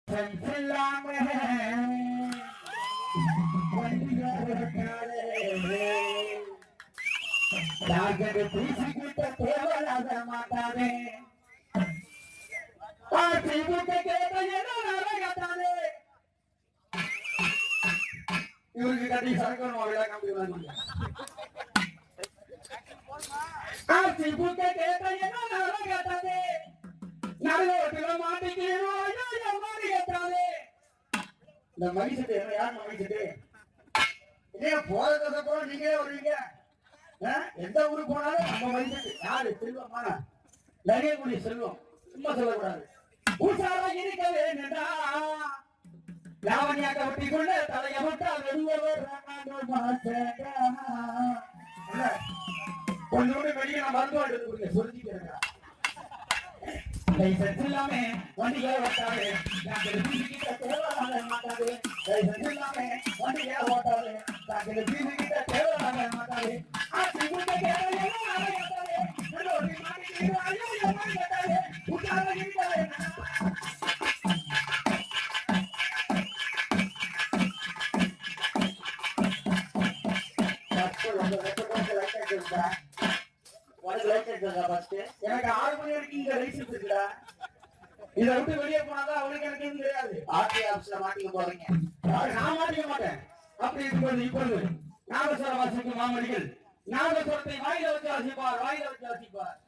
செல்லாம பேசிக்கிட்ட தேவையாக மாட்டானே இவருக்கு கட்டி சரக்கணும் இந்த மகிழ்ச்சிட்டு யார் மகிழ்ச்சிட்டு போறத போல நீங்களே வருவீங்க. எந்த ஊருக்கு போனாலும் நம்ம மகிழ்ச்சிட்டு யாரு செல்வம் நிறைய கூடிய செல்வம் சும்மா சொல்லக்கூடாது. உஷாரா இருக்க வேண்டா லாவணியாக ஒட்டி கொள்ள தலைய விட்டால் கொஞ்சோண்டு வெளியே நான் மருந்து எடுத்து சொல்லிக்கிறேன். லைசன்ஸ் இல்லாம வண்டியை ஓட்டாது தேவையான மாட்டாது. லைசன்ஸ் இல்லாம வண்டியை ஓட்டாது தேவையான மாட்டாது. எனக்கு 6 மணி வரைக்கும் இங்க லைசன்ஸ் இருக்குடா. இதை விட்டு வெளியே போனாதான் அவனுக்கு எனக்கு எதுவும் தெரியாது. ஆர்டி ஆபீஸ்ல மாட்டிக்க போறீங்க. நான் மாட்டிக்க மாட்டேன். அப்படி இருக்கும்போது இப்பொழுது நாகஸ்வர வாசிக்கும் மாமணிகள் நாகஸ்வரத்தை வாயில வச்சு வாசிப்பார்.